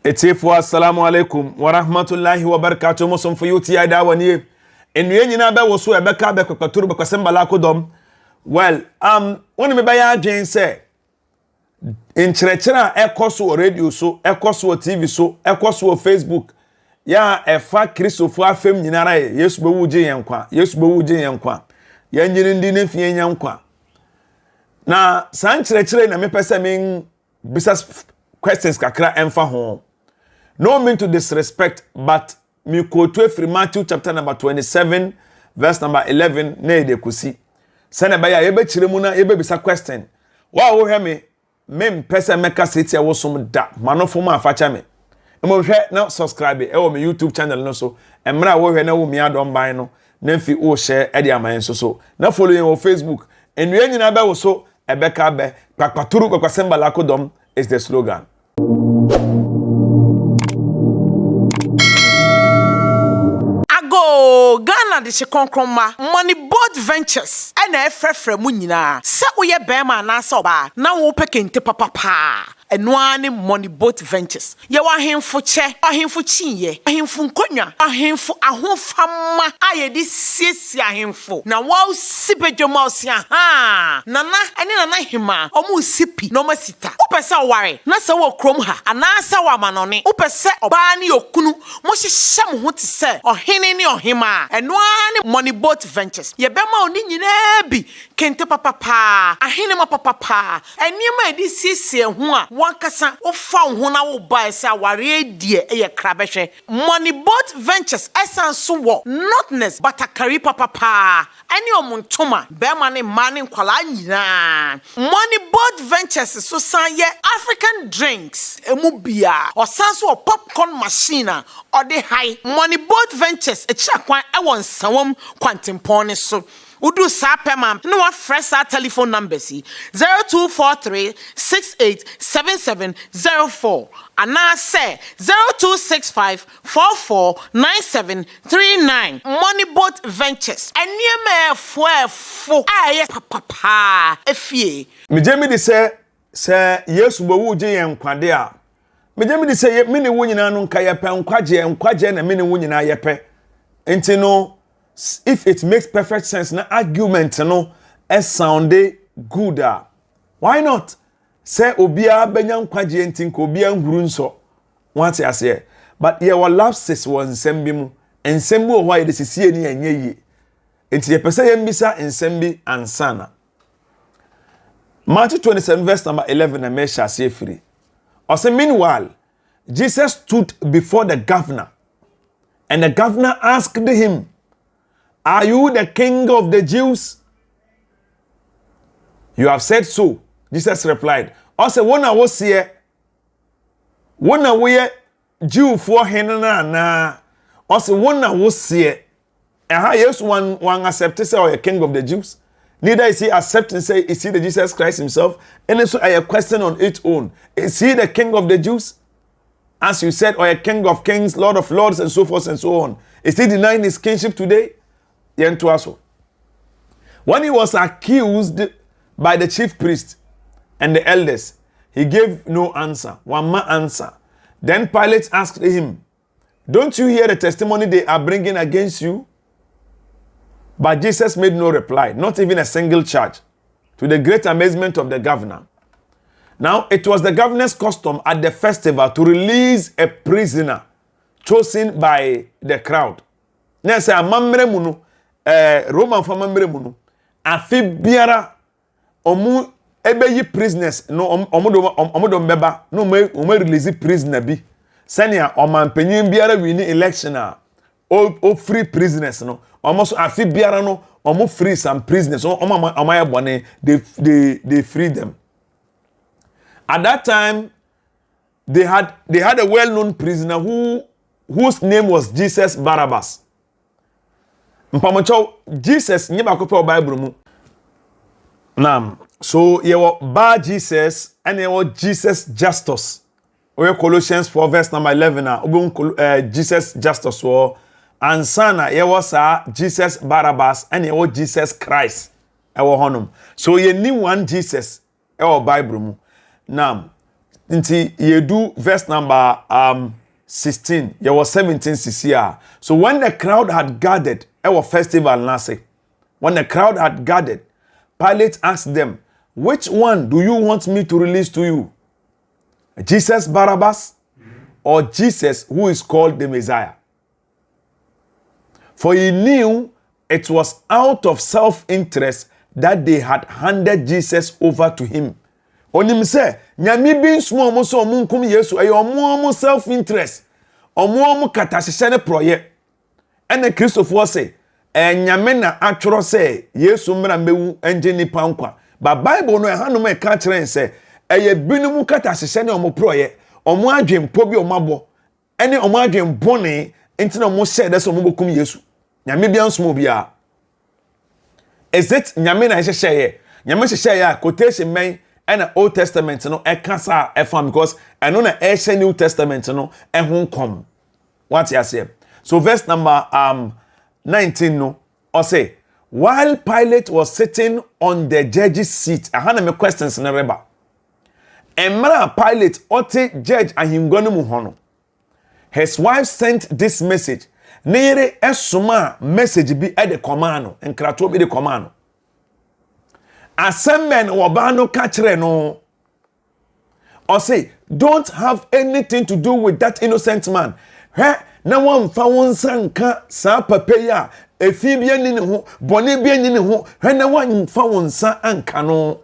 Etifu assalamu alaikum wa rahmatullahi wa barakatuh musum fuyuti ya dawani enwe nyina be wo so e beka be kwakaturu be kwasem dom well woni me baya adwen se inkyerɛkyerɛ ekoso radio so ekoso TV so ekoso Facebook ya efa kristofo afem nyinara Yesu be wuje yenkwa Yesu be wuje yenkwa ya nyiri ndi ne fie nyankwa na san kyerɛkyerɛ na me pese men business questions kakra emfa ho. No mean to disrespect, but me quote from Matthew chapter number 27, verse number 11, ne de kusi. Sene baya ebe chiremuna ebe bisa question. Wa wo hwe me pese meka seti wo som da. Manofo ma afacha me. Emo hwe na subscribe e wo me YouTube channel no so. Emra wo hwe na wo mi adom ban no. Na mfi wo share e de aman so. Na follow yen wo Facebook. Enwe nyina be wo so ebeka be. Kwakpaturu kwakwasemba lakodom is the slogan. Ghana de shekonkroma money boat ventures na efrefre mu nyina se woye bema na se oba na wo pekente papa eno money boat ventures ye wa hemfo che ahemfo chiye ahemfo nkonwa ahemfo ahofama ayedi siesie ahemfo na wa sibedwoma osia ha nana ene nana hima omu sipi no masita upesa ware na se wo krom ha anasa wa manone upese oba ni okunu mo hyehyem ho te se ohene ni ohima eno money boat ventures ye bema oni nyina bi kente papa ahene ma papa enima edi siesie ho a wankasa ofa ho na wo ba ese aware die eye krabehwe money boat ventures essence wo notness batakari papa ani omuntoma bema ne mane nkwala nyina money boat ventures so san ye African drinks emu bia osanso popcorn machine or the high money boat ventures e chiakwan e won sawom kwantempon so Udu sapemam no wa fresh telephone number 0243 687704 ana say 0265 449739 Money Boat Ventures eniema efo aye papa efie Mejemi di se Yesu bo wuje yenkwade a mejemi di se me ne wo nyina no nka yepe nkwaje na me ne wo nyina yepe enti no if it makes perfect sense na argument no sound good why not say obia benya nkwaje ntinka obia nhuru nso what you say but ye were lapses won nsem mu nsem wo why de sisie ni anye yi enti ye pese ye mbisa nsem bi ansana Matthew 27 verse number 11 na me sha say free also meanwhile Jesus stood before the governor and the governor asked him, "Are you the king of the Jews?" "You have said so," Jesus replied. Also, wona wo se wona wo ye Jew for henna na also wona wo se yes one accept say or a king of the Jews. Neither is he accepting say is he the Jesus Christ himself. And so a question on its own. Is he the king of the Jews? As you said, or a king of kings, lord of lords, and so forth and so on. Is he denying his kingship today? When he was accused by the chief priest and the elders, he gave no answer, one more answer. Then Pilate asked him, "Don't you hear the testimony they are bringing against you?" But Jesus made no reply, not even a single charge, to the great amazement of the governor. Now, it was the governor's custom at the festival to release a prisoner chosen by the crowd. Now, say, Roman for mamre afi biara omu ebeyi prisoners no omodo mbeba no omo release prisoner bi senia omanpanyin biara win election o free prisoners no almost afi biara no omo free some prisoners omo ya bone they free them. At that time they had a well-known prisoner whose name was Jesus Barabbas. Mpamocho Jesus nyeba ko Bible mu. Nam so yewo ba Jesus and yewo Jesus Justus. Oye Colossians 4 verse number 11 na Jesus Justus wo ansana yewo sa Jesus Barabbas and yewo Jesus Christ ewo honum. So ye ni one Jesus ewo Bible mu. Nam Nti ye do verse number 16. There was 17 CCR. So when the crowd had gathered, our festival nase. When the crowd had gathered, Pilate asked them, which one do you want me to release to you? Jesus Barabbas or Jesus who is called the Messiah? For he knew it was out of self-interest that they had handed Jesus over to him. Onim say, nyame bin sumo mo so munkum Yesu ayo mo self-interest. Omo katahye ne proye. Ene Christopher say, nyame na atworo say Yesu mra mewu enje nipa nkwa. Ba Bible no hanom e ka kire say, eye binum katahye ne omo proye. Omo adwempo bi omo abo. Ene omo adwembone enti na omo share de so omo bokum Yesu. Nyame bia nsumo bia. Is it nyame na hye nyame hye quotation men and the Old Testament no ekasa efam because I know na New Testament no ehun kom. What you say? So verse number 19 no or say while Pilate was sitting on the judge's seat, I had me questions na reba. Emra Pilate ote judge ahingonu mu hono. His wife sent this message. Nere esuma message bi e de command enkrato bi de command. Asemmen wobano kachre no. Or say, don't have anything to do with that innocent man. He na wan fa won sanka sa papeya efi bia ni ne ho bone bia ni ne ho he na wan fa won san anka no.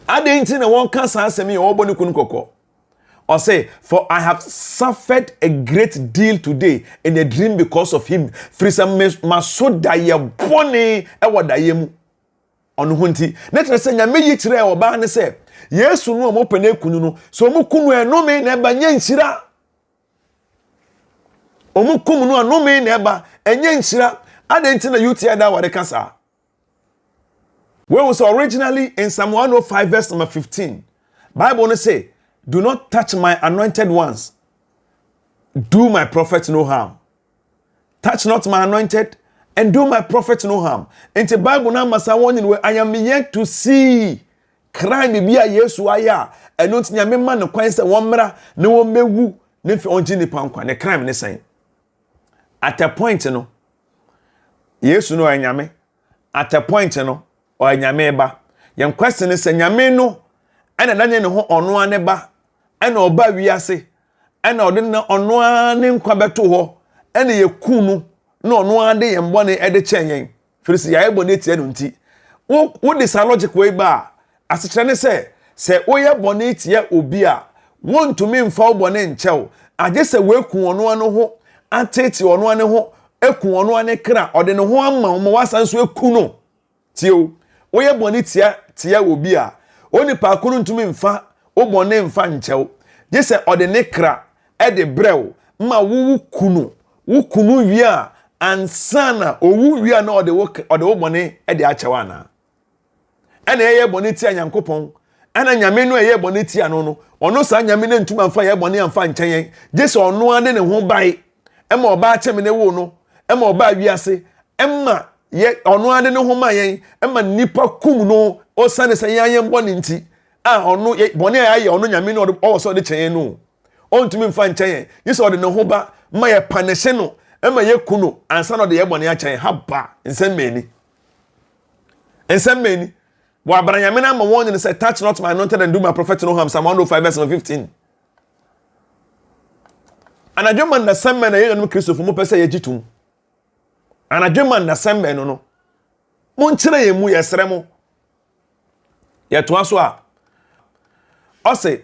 Adenti na won ka sa asemi wo boni kunu kokko. Or say, for I have suffered a great deal today in a dream because of him. Frisa masoda ye bone e wadaye mu. Onu hunti. Netre se nyame yi kire oba ne se, Yesu no mo pene kunu no, so mo kunu enome na eba nya nhyira. Omo kunu no enome na eba enya nhyira. Adenti na UTI da wade kasa. Where was originally in Psalm 105 verse number 15. Bible no say, do not touch my anointed ones. Do my prophet no harm. Touch not my anointed and do my prophet no harm. In the Bible now, I am yet to see crime be a Yesu aya. And not nyame man no kwan say womra na wo mewu na fi onji ni pankwa ne crime ne sen. At a point no Yesu no anyame. At a point no o anyame ba. Yen question is nyame no ana nanye ne ho ono ane ba. Ana oba wiase. Ana ode na ono ane nkwa beto ho. Ana ye kunu no ono ade ye mbone ede chenyen. Firisi ya ebo ne tie no nti. Wo this logic way ba. Asechane se oye bone tie obi a wontumi mfa obone nchew. Aje se we ku ono ane ho atete ono ane ho eku ono ane kra ode ne ho ama mo wasanso eku no. Tio oye bone tie obi a oni pa kunu ntumi mfa obone mfa nchew. Je se ode ne kra e de brew ma wu kunu wi a ansana owu wi a na ode obone e de achewa na ena ye bone ti anyankopon ena nyame no ye bone ti ano no ono sa nyame na ntuma mfa ye bone amfa nchen je se ono ade ne ho bai e ma oba acheme ne wo no e ma oba wiase e ma ye ono ade ne ho ma yen e ma nipa kum no o sane se yan bone nti a ono bone aye ono nyame no o so de chen no o ntumi mfa nchen ye se ode ne ho ba ma ye paneshe no e ma ye kuno ansa no de ye bone achen haba nsemmeni wa branyame na ma won ni say touch not my anointed and do my prophet no harm. Psalm 105 verse 15. Anadwema na semme na ye no Christopher mo pese ye gitum. Anadwema na semme no mo nkyere ye mu yesre mo ye to aso a o say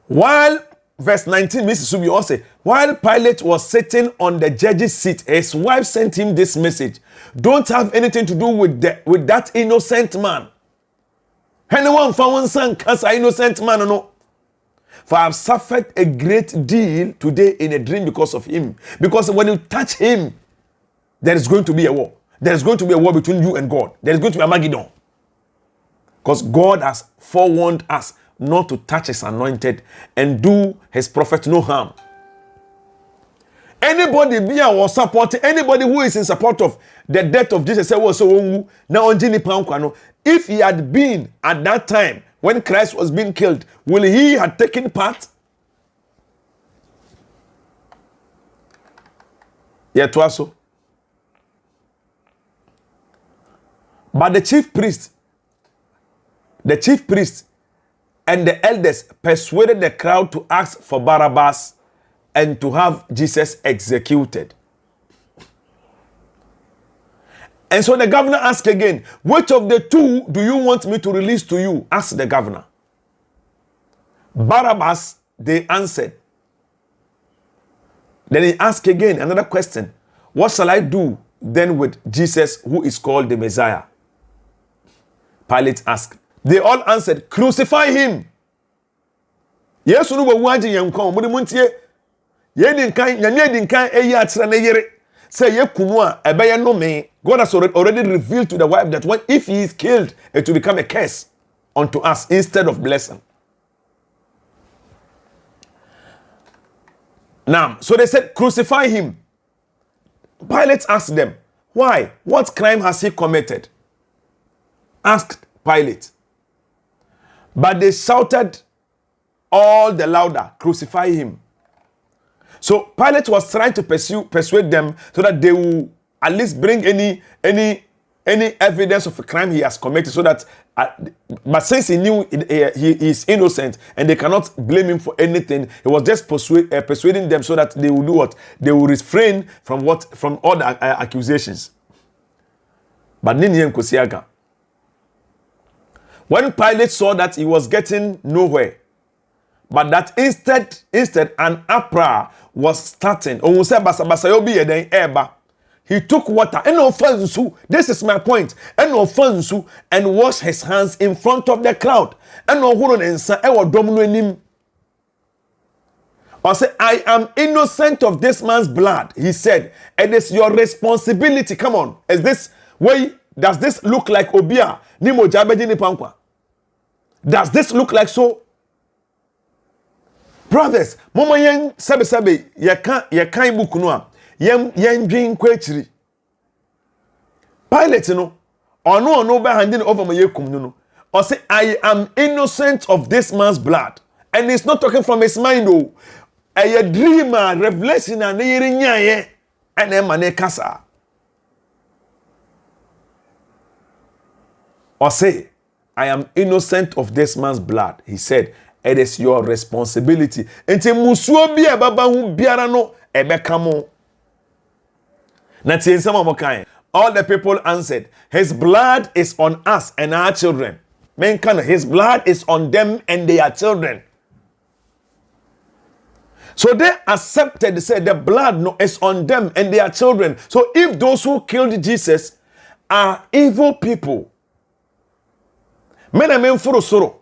while verse 19 Mrs. Subi o say while Pilate was sitting on the judge's seat, his wife sent him this message: don't have anything to do with that innocent man. Anyone found some cancer innocent man no. For I have suffered a great deal today in a dream because of him. Because when you touch him, there is going to be a war. There is going to be a war between you and God. There is going to be a Armageddon. Because God has forewarned us not to touch his anointed and do his prophet no harm. Anybody be or support anybody who is in support of the death of Jesus say was so now if he had been at that time when Christ was being killed, will he have taken part? Yeah, twaso. But the chief priest and the elders persuaded the crowd to ask for Barabbas and to have Jesus executed. And so the governor asked again, which of the two do you want me to release to you? Asked the governor. Barabbas, they answered. Then he asked again another question. What shall I do then with Jesus, who is called the Messiah? Pilate asked. They all answered, crucify him. Yes, no one young come, but the muntie, ye dinkan, say ye kunwa, ebeye no me. God has already revealed to the wife that if he is killed, it will become a curse unto us instead of blessing. Now, so they said, crucify him. Pilate asked them, why? What crime has he committed? Asked Pilate. But they shouted all the louder, crucify him. So Pilate was trying to persuade them so that they will at least bring any evidence of a crime he has committed, so that but since he knew he is innocent and they cannot blame him for anything, he was just persuading them so that they will do what? They will refrain from all the accusations. But Ninian Kosiaga, when Pilate saw that he was getting nowhere, but that instead an uproar was starting, he took water this is my point, and washed his hands in front of the crowd. I am innocent of this man's blood. He said, it is your responsibility. Come on, is this way? Does this look like Obia? Does this look like so? Brothers, mama yen sabe ye kan book no a yen dwin kwachiri. Pilate no ono be handing over my yekum no. Or say, I am innocent of this man's blood. And he's not talking from his mind, oh. A dreamer, revelation, and a kasa. Or say, I am innocent of this man's blood. He said, it is your responsibility. Enti musuo bia baba hu biara no ebekamo. Na tie nsama mo kan. All the people answered, his blood is on us and our children. Men can, his blood is on them and their children. So they accepted, said the blood is on them and their children. So if those who killed Jesus are evil people, men and men for soro,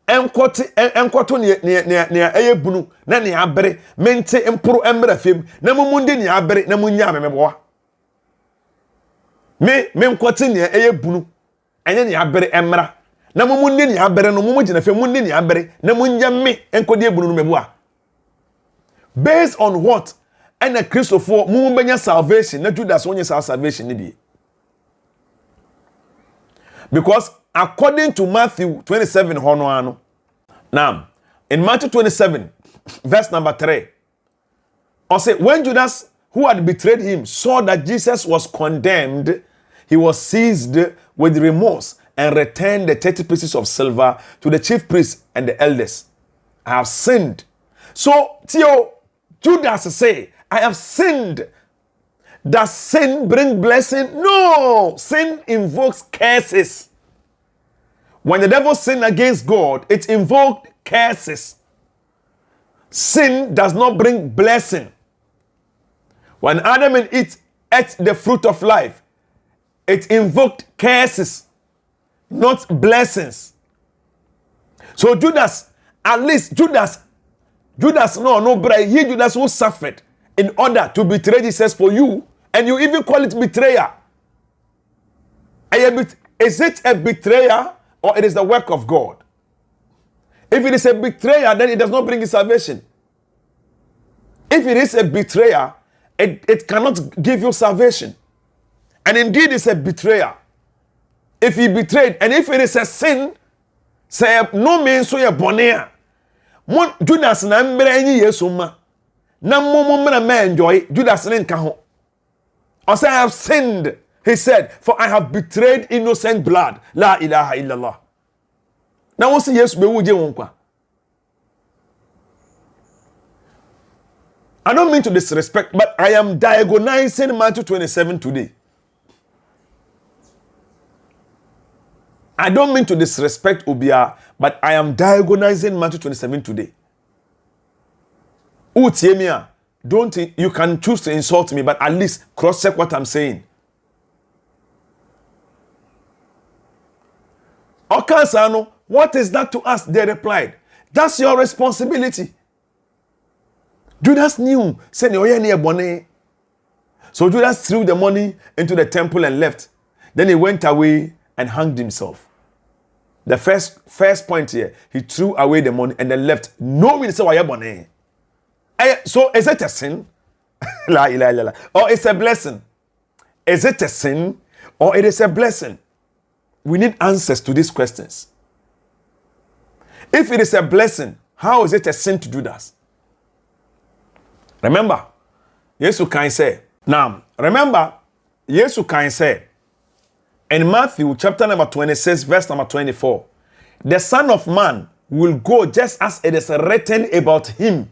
enkoto ne eyebunu na ne abere mente emporo emra fem na mumunde ne abere na munya memeboa me nkoto ne eyebunu enye ne abere emra na mumunde ne abere no mumugina fem munde ne abere na munya me enkode ebunu no meboa. Based on what? And a Christopher mumubenya salvation na Judas wonye salvation ni bi. Because according to Matthew 27, honoano. Now, in Matthew 27, verse number 3, or say, when Judas, who had betrayed him, saw that Jesus was condemned, he was seized with remorse and returned the 30 pieces of silver to the chief priests and the elders. I have sinned. So, Theo, Judas say, I have sinned. Does sin bring blessing? No. Sin invokes curses. When the devil sinned against God, it invoked curses. Sin does not bring blessing. When Adam and Eve ate the fruit of life, it invoked curses, not blessings. So Judas, at least Judas, Judas who suffered in order to betray Jesus for you, and you even call it betrayer. Is it a betrayer? Or it is the work of God? If it is a betrayer, then it does not bring you salvation. If it is a betrayer, it cannot give you salvation. And indeed it's a betrayer. If he betrayed, and if it is a sin Say no means so ye bonea. Mon Judas na mbere nyi Yesu ma. Na mmommo me enjoy Judas ne nka ho. Or say I have sinned, he said, for I have betrayed innocent blood. La ilaha illallah. Now what's Yesu be wuje wonkwa? I don't mean to disrespect, but I am diagonizing Matthew 27 today. I don't mean to disrespect Obia, but I am diagonizing Matthew 27 today. Utiemia, don't you can choose to insult me, but at least cross-check what I'm saying. Okansano, what is that to us? They replied, that's your responsibility. Judas knew, said, so Judas threw the money into the temple and left. Then he went away and hanged himself. The first point here, he threw away the money and then left. No one said, why money? So is it a sin? La ilaha illallah. Or it's a blessing? Is it a sin or it is a blessing? We need answers to these questions. If it is a blessing, how is it a sin to Judas? Remember, Yesu can say, now, remember, Yesu can say, in Matthew chapter number 26, verse number 24, the Son of Man will go just as it is written about him.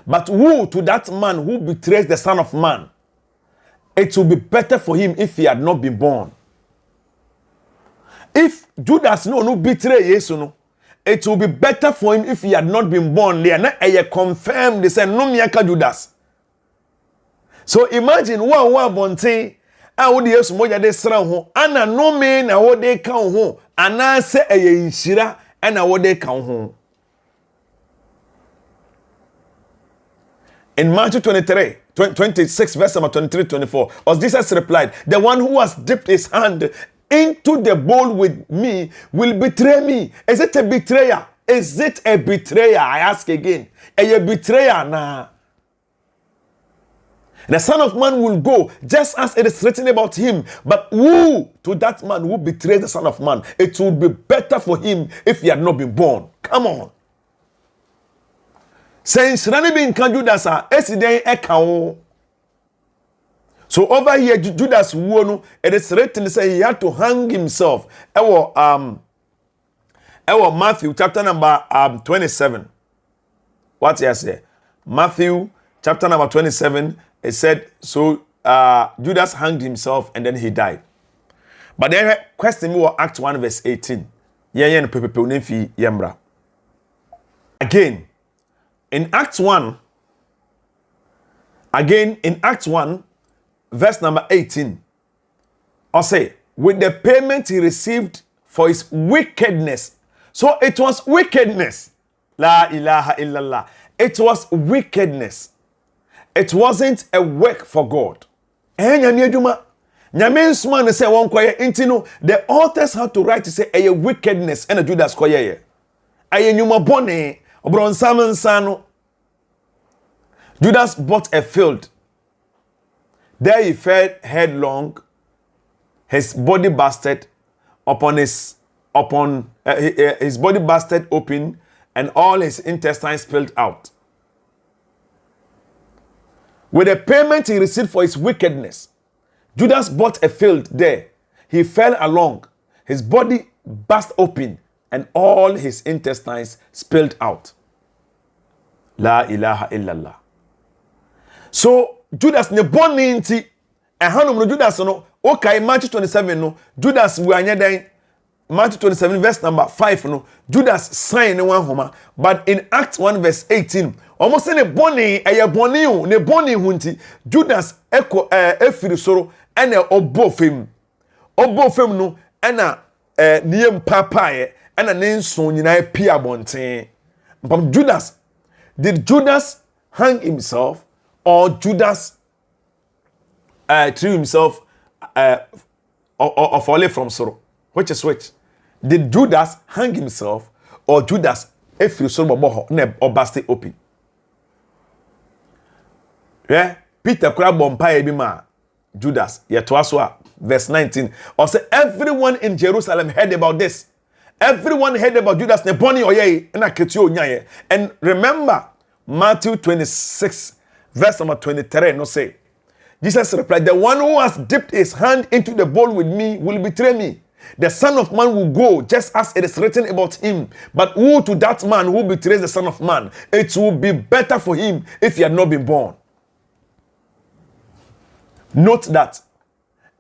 But woe to that man who betrays the Son of Man. It will be better for him if he had not been born. If Judas no betray Yesu no, it will be better for him if he had not been born. They are not confirmed. They say no miaka Judas. So imagine one bonte a wo de Yesu moja de sra ho ana no me na wo de ka ho ana se eye nshira ana wo de ka ho. In Matthew 26 verse number 23-24, as Jesus replied, the one who has dipped his hand into the bowl with me will betray me. Is it a betrayer? Is it a betrayer? I ask again. A betrayer now. The Son of Man will go just as it is written about him. But woe to that man who betrays the Son of Man. It would be better for him if he had not been born. Come on. Since Rani bin Judas esiden eka. So over here Judas wono, it is written say he had to hang himself. Ewo Matthew chapter number 27. What he say? Matthew chapter number 27, it said so Judas hanged himself and then he died. But then question me what Act 1 verse 18. Again, in Act 1, verse number 18, or say, with the payment he received for his wickedness. So it was wickedness. La ilaha illallah. It was wickedness. It wasn't a work for God. The authors had to write to say a wickedness and a Judas koye. Judas bought a field. There he fell headlong. His body busted his body busted open and all his intestines spilled out. With the payment he received for his wickedness, Judas bought a field there. He fell along. His body burst open and all his intestines spilled out. La ilaha illallah. So Judas ne boni nti ehanum no Judas no okay Matthew 27 no Judas we anya den Matthew 27 verse number 5 no Judas sign one homa, but in Acts 1 verse 18 almost ne boni boni o ne boni hunti Judas eko efiri soro ena obofem no ena niem papaye ena ne nso nyina pia bonten. Judas, did Judas hang himself or Judas threw himself or fall from sorrow? Which is which? Did Judas hang himself or Judas efiri soro bobo ne obaste open? Yeah, Peter kura bompa ebi ma Judas yetoaso verse 19. Or say everyone in Jerusalem heard about this Everyone heard about Judas ne boni oye na ketio nyaye. And remember Matthew 26 verse number 23 no say Jesus replied, the one who has dipped his hand into the bowl with me will betray me. The Son of Man will go just as it is written about him. But woe to that man who betrays the Son of Man. It will be better for him if he had not been born. Note that.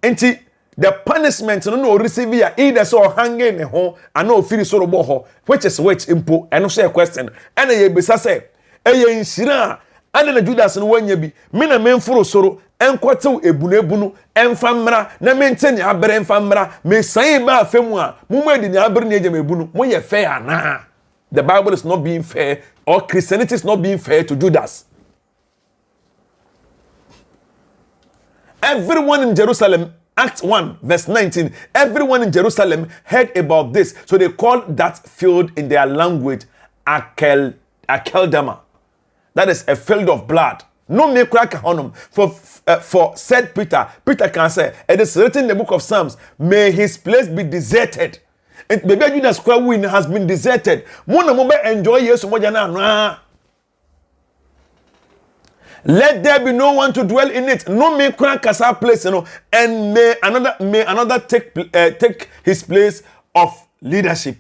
Enti the punishment no receive here either so hanging home and no feel so boho, which is which impo and no say a question. And ye bisa say, eye inshira and the Judas no wenye bi me na memforo soro enkwatew ebunu emfamra na menteni abere emfamra me san ba afemu a mumadi ni abere ni ejema ebunu mo ye fair na. The Bible is not being fair, or Christianity is not being fair to Judas. Everyone in Jerusalem, Acts 1 verse 19, everyone in Jerusalem heard about this, so they called that field in their language Akeldama. That is a field of blood. No me crack honum. For said Peter can say, it is written in the book of Psalms, may his place be deserted. And baby Judas square win has been deserted. Mona mobe enjoy yesu moja na. Let there be no one to dwell in it. No me crack as our place, and may another take his place of leadership.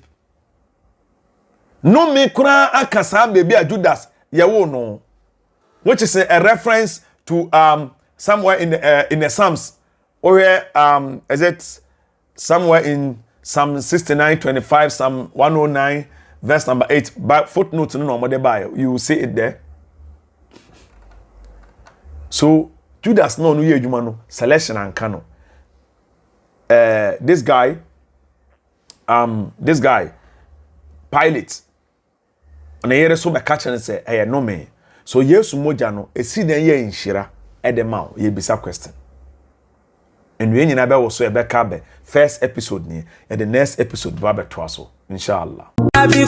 No me crack akasa baby Judas. Yawo no. Which is a reference to somewhere in the Psalms, or is it somewhere in Psalm 69:25, Psalm 109, verse number 8. But footnote no more by you will see it there. So Judas no ye no selection and canon. This guy, Pilate, and the year so be catch and say, "Hey, no me." So Yesu moja no esi den ye nhyira edema ye bisa question. And we nyina be wo so e be ka be first episode ni and the next episode ba be to aso inshallah. Annabi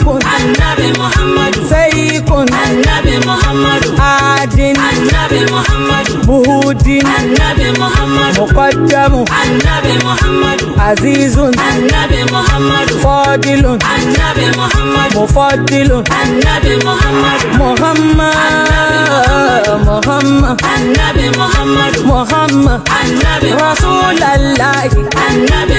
Muhammad Sayyidun Annabi Muhammad Adin Annabi Muhammad Muhudin Annabi Muhammad Muqaddam Annabi Muhammad Azizun Annabi Muhammad Fadilun Annabi Muhammad Mufaddilun Annabi Muhammad Muhammad Annabi Muhammad Muhammad Annabi Rasulallah Annabi